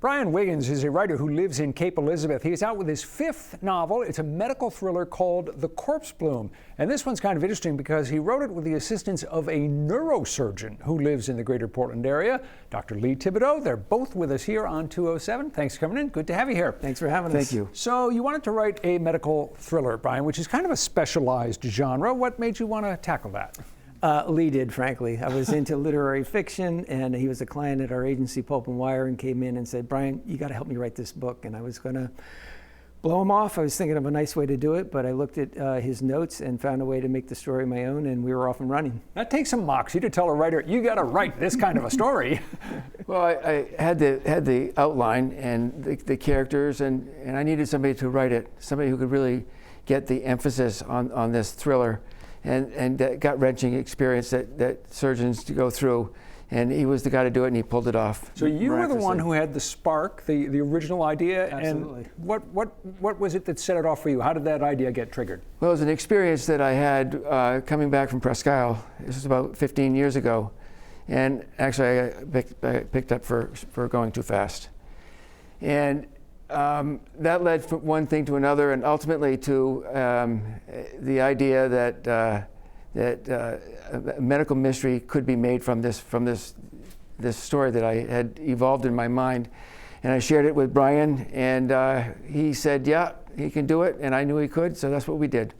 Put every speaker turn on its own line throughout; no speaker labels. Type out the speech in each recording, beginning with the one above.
Bryan Wiggins is a writer who lives in Cape Elizabeth. He's out with his fifth novel. It's a medical thriller called The Corpse Bloom. And this one's kind of interesting because he wrote it with the assistance of a neurosurgeon who lives in the greater Portland area, Dr. Lee Thibodeau. They're both with us here on 207. Thanks for coming in. Good to have you here.
Thanks for having us.
Thank you.
So you wanted to write a medical thriller, Bryan, which is kind of a specialized genre. What made you want to tackle that?
Lee did, frankly. I was into literary fiction, and he was a client at our agency, Pulp and Wire, and came in and said, Bryan, you got to help me write this book. And I was going to blow him off. I was thinking of a nice way to do it, but I looked at his notes and found a way to make the story my own, and we were off and running.
That takes some moxie to tell a writer, you got to write this kind of a story.
Well, I had the outline and the characters, and I needed somebody to write it, somebody who could really get the emphasis on this thriller. And that gut-wrenching experience that surgeons go through. And he was the guy to do it, and he pulled it off.
So you were the one who had the spark, the original idea.
Absolutely.
And what was it that set it off for you? How did that idea get triggered?
Well, it was an experience that I had coming back from Presque Isle. This was about 15 years ago. And actually, I picked up for going too fast. And that led from one thing to another, and ultimately to the idea that a medical mystery could be made from this story that I had evolved in my mind. And I shared it with Bryan, and he said, yeah, he can do it, and I knew he could, so that's what we did.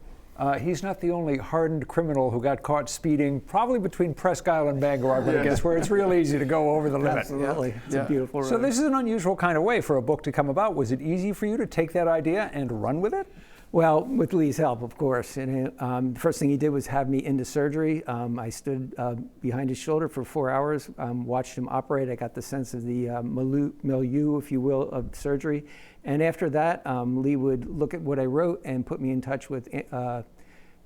He's not the only hardened criminal who got caught speeding, probably between Presque Isle and Bangor, I'm going to guess, where it's real easy to go over the limit.
Absolutely. It's a beautiful road.
So this is an unusual kind of way for a book to come about. Was it easy for you to take that idea and run with it?
Well, with Lee's help, of course. And the first thing he did was have me into surgery. I stood behind his shoulder for 4 hours, watched him operate. I got the sense of the milieu, if you will, of surgery. And after that, Lee would look at what I wrote and put me in touch with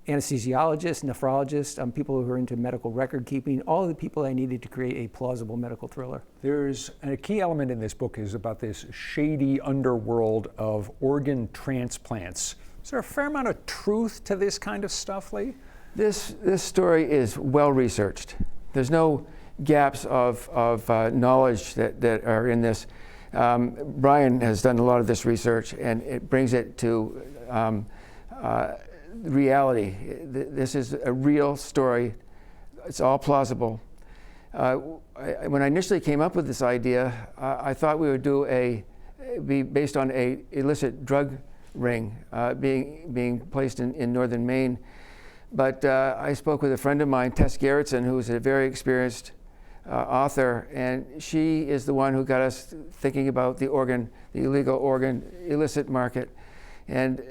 anesthesiologists, nephrologists, people who are into medical record keeping, all of the people I needed to create a plausible medical thriller.
There's a key element in this book is about this shady underworld of organ transplants. Is there a fair amount of truth to this kind of stuff, Lee?
This story is well researched. There's no gaps of knowledge that are in this. Bryan has done a lot of this research, and it brings it to reality. This is a real story. It's all plausible. When I initially came up with this idea, I thought we would be based on a illicit drug ring being placed in northern Maine. But I spoke with a friend of mine, Tess Gerritsen, who's a very experienced author, and she is the one who got us thinking about the illegal organ illicit market. And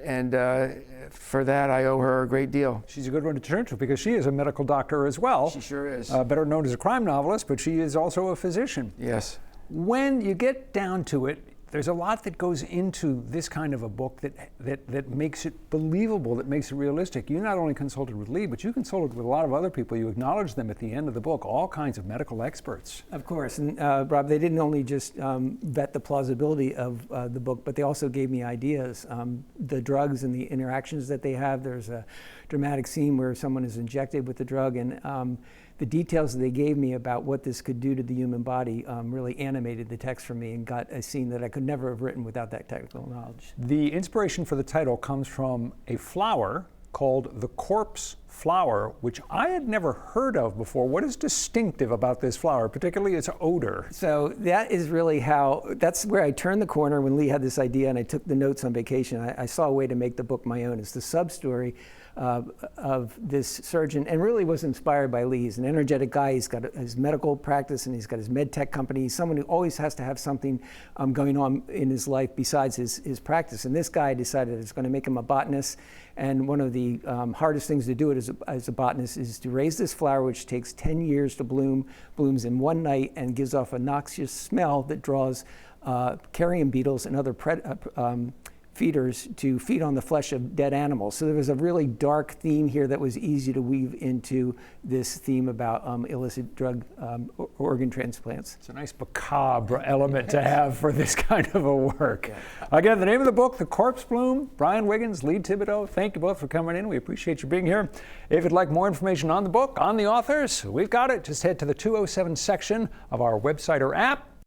for that, I owe her a great deal.
She's a good one to turn to because she is a medical doctor as well.
She sure is.
Better known as a crime novelist, but she is also a physician.
Yes.
When you get down to it, there's a lot that goes into this kind of a book that makes it believable, that makes it realistic. You not only consulted with Lee, but you consulted with a lot of other people. You acknowledge them at the end of the book, all kinds of medical experts.
Of course, and Rob, they didn't only just vet the plausibility of the book, but they also gave me ideas. The drugs and the interactions that they have. There's a dramatic scene where someone is injected with the drug, and the details that they gave me about what this could do to the human body really animated the text for me and got a scene that I could never have written without that technical knowledge.
The inspiration for the title comes from a flower called the corpse flower, which I had never heard of before. What is distinctive about this flower, particularly its odor?
So that is really that's where I turned the corner when Lee had this idea and I took the notes on vacation. I saw a way to make the book my own. It's the sub-story of this surgeon, and really was inspired by Lee. He's an energetic guy. He's got his medical practice and he's got his med tech company. He's someone who always has to have something going on in his life besides his practice. And this guy decided it's going to make him a botanist. And one of the hardest things to do it as a botanist is to raise this flower, which takes 10 years to bloom, blooms in one night, and gives off a noxious smell that draws carrion beetles and other feeders to feed on the flesh of dead animals. So there was a really dark theme here that was easy to weave into this theme about illicit drug organ transplants.
It's a nice macabre element to have for this kind of a work. Again, the name of the book, The Corpse Bloom. Bryan Wiggins, Lee Thibodeau, thank you both for coming in. We appreciate you being here. If you'd like more information on the book, on the authors, we've got it. Just head to the 207 section of our website or app.